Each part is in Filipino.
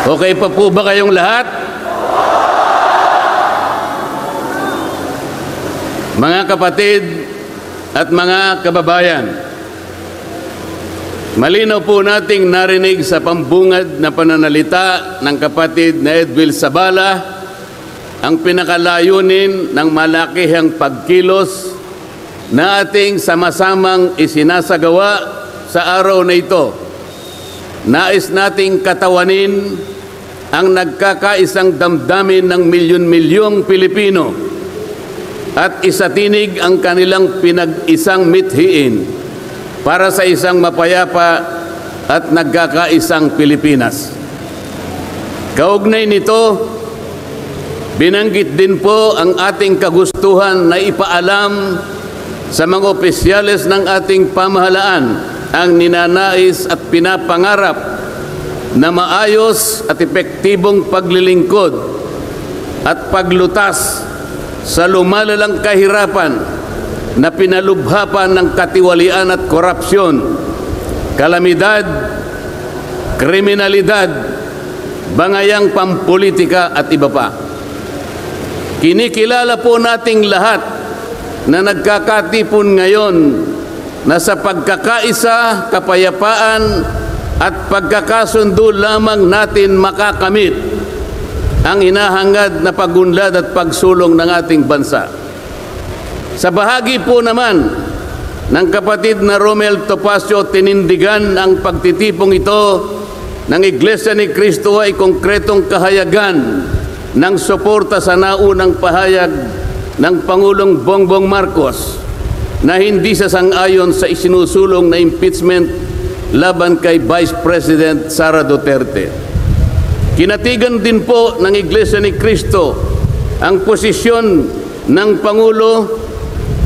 Okay pa po ba kayong lahat? Mga kapatid at mga kababayan, malinaw po nating narinig sa pambungad na pananalita ng kapatid na Edwil Zabala ang pinakalayunin ng malakihang pagkilos na ating sama-samang isinasagawa sa araw na ito. Nais nating katawanin ang nagkakaisang damdamin ng milyon-milyong Pilipino at isatinig ang kanilang pinag-isang mithiin para sa isang mapayapa at nagkakaisang Pilipinas. Kaugnay nito, binanggit din po ang ating kagustuhan na ipaalam sa mga opisyales ng ating pamahalaan ang ninanais at pinapangarap na maayos at epektibong paglilingkod at paglutas sa lumalalang kahirapan na pinalubha ng katiwalian at korupsyon, kalamidad, kriminalidad, bangayang pampolitika at iba pa. Kinikilala po nating lahat na nagkakatipon ngayon na sa pagkakaisa, kapayapaan at pagkakasundo lamang natin makakamit ang hinahangad na pagunlad at pagsulong ng ating bansa. Sa bahagi po naman ng kapatid na Romel Topacio, tinindigan ang pagtitipong ito ng Iglesia ni Cristo ay konkretong kahayagan ng suporta sa naunang pahayag ng Pangulong Bongbong Marcos na hindi sasang-ayon sa isinusulong na impeachment laban kay Vice President Sara Duterte. Kinatigan din po ng Iglesia ni Cristo ang posisyon ng Pangulo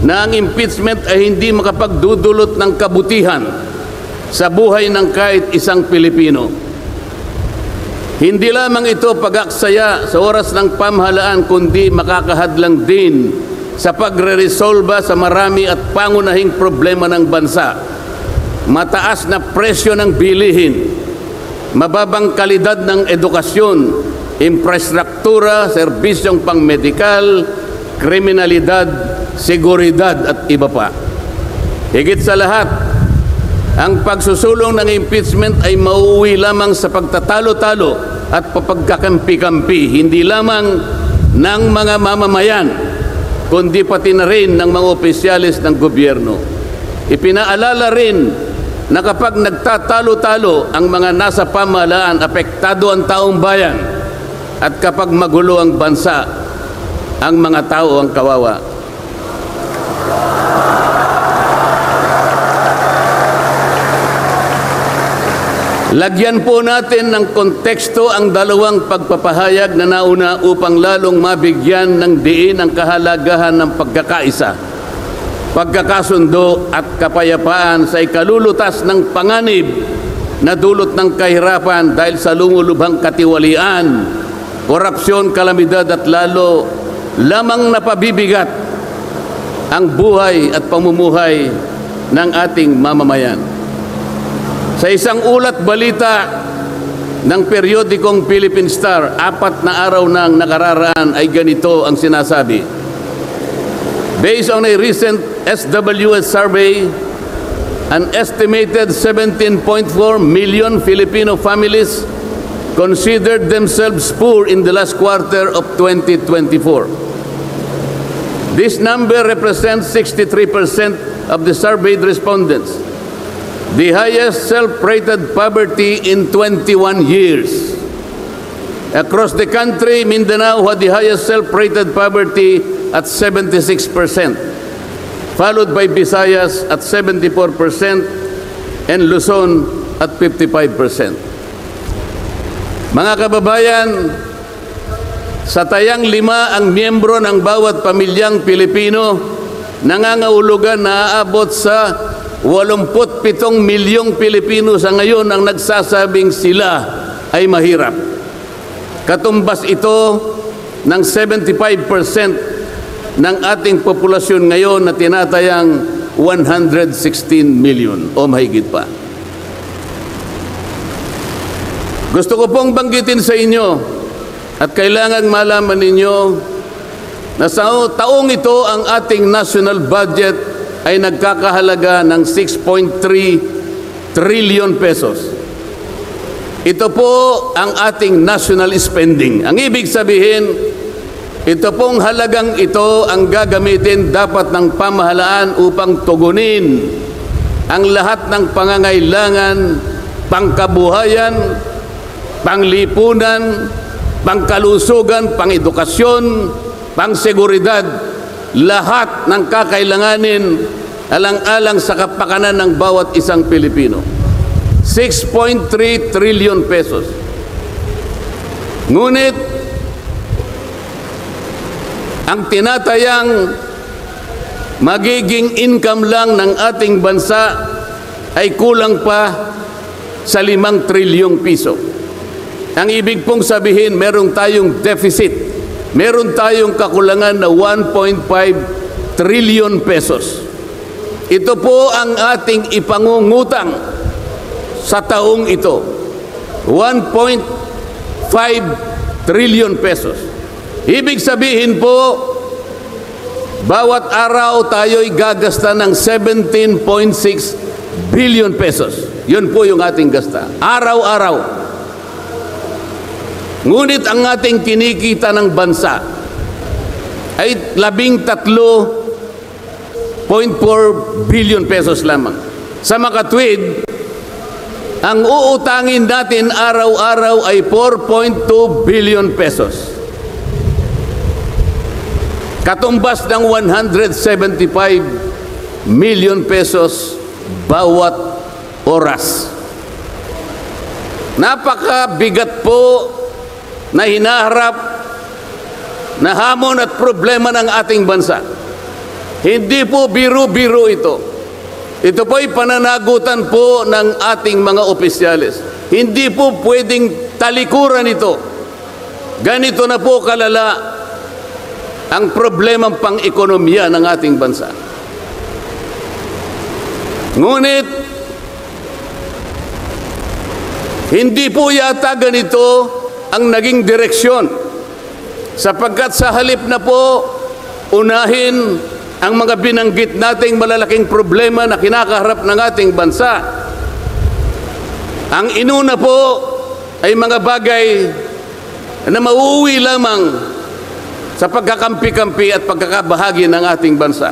na ang impeachment ay hindi makapagdudulot ng kabutihan sa buhay ng kahit isang Pilipino. Hindi lamang ito pag-aksaya sa oras ng pamahalaan, kundi makakahadlang din sa pagre-resolba sa marami at pangunahing problema ng bansa. Mataas na presyo ng bilihin, mababang kalidad ng edukasyon, infrastruktura, serbisyong pangmedikal, kriminalidad, seguridad at iba pa. Higit sa lahat, ang pagsusulong ng impeachment ay mauuwi lamang sa pagtatalo-talo at papagkakampi-kampi, hindi lamang ng mga mamamayan, kundi pati na rin ng mga opisyalis ng gobyerno. Ipinaalala rin na kapag nagtatalo-talo ang mga nasa pamahalaan, apektado ang taong bayan, at kapag magulo ang bansa, ang mga tao ang kawawa. Lagyan po natin ng konteksto ang dalawang pagpapahayag na nauna upang lalong mabigyan ng diin ang kahalagahan ng pagkakaisa, pagkakasundo at kapayapaan sa ikalulutas ng panganib na dulot ng kahirapan dahil sa lumulubhang katiwalian, korupsyon, kalamidad at lalo lamang napabibigat ang buhay at pamumuhay ng ating mamamayan. Sa isang ulat balita ng periodikong Philippine Star, 4 na araw nang nakararaan ay ganito ang sinasabi. Based on a recent SWS survey, an estimated 17.4 million Filipino families considered themselves poor in the last quarter of 2024. This number represents 63% of the surveyed respondents, the highest self-rated poverty in 21 years. Across the country, Mindanao had the highest self-rated poverty at 76%, followed by Visayas at 74% and Luzon at 55%. Mga kababayan, sa tayang 5 ang miyembro ng bawat pamilyang Pilipino, nangangahulugan na aabot sa 87 milyong Pilipino sa ngayon ang nagsasabing sila ay mahirap. Katumbas ito ng 75% ng ating populasyon ngayon na tinatayang 116 million o mahigit pa. Gusto ko pong banggitin sa inyo at kailangan malaman ninyo na sa taong ito ang ating national budget ay nagkakahalaga ng 6.3 trillion pesos. Ito po ang ating national spending. Ang ibig sabihin, ito pong halagang ito ang gagamitin dapat ng pamahalaan upang tugunin ang lahat ng pangangailangan, pangkabuhayan, panglipunan, pangkalusugan, pangedukasyon, pangseguridad, lahat ng kakailanganin alang-alang sa kapakanan ng bawat isang Pilipino. 6.3 trillion pesos. Ngunit, ang tinatayang magiging income lang ng ating bansa ay kulang pa sa 5 trilyong piso. Ang ibig pong sabihin, meron tayong deficit. Meron tayong kakulangan na 1.5 trillion pesos. Ito po ang ating ipangungutang sa taong ito. 1.5 trillion pesos. Ibig sabihin po, bawat araw tayo'y gagasta ng 17.6 billion pesos. Yun po yung ating gasta. Araw-araw. Ngunit ang ating kinikita ng bansa ay 13.4 billion pesos lamang. Sa makatwid, ang uutangin natin araw-araw ay 4.2 billion pesos. Katumbas ng 175 million pesos bawat oras. Napakabigat po na hinaharap na hamon at problema ng ating bansa. Hindi po biro-biro ito. Ito po ay pananagutan po ng ating mga opisyales. Hindi po pwedeng talikuran ito. Ganito na po kalala ang problemang pang-ekonomiya ng ating bansa. Ngunit, hindi po yata ganito ang naging direksyon, sapagkat sa halip na po unahin ang mga binanggit nating malalaking problema na kinakaharap ng ating bansa, ang inuna po ay mga bagay na mauuwi lamang sa pagkakampi-kampi at pagkakabahagi ng ating bansa.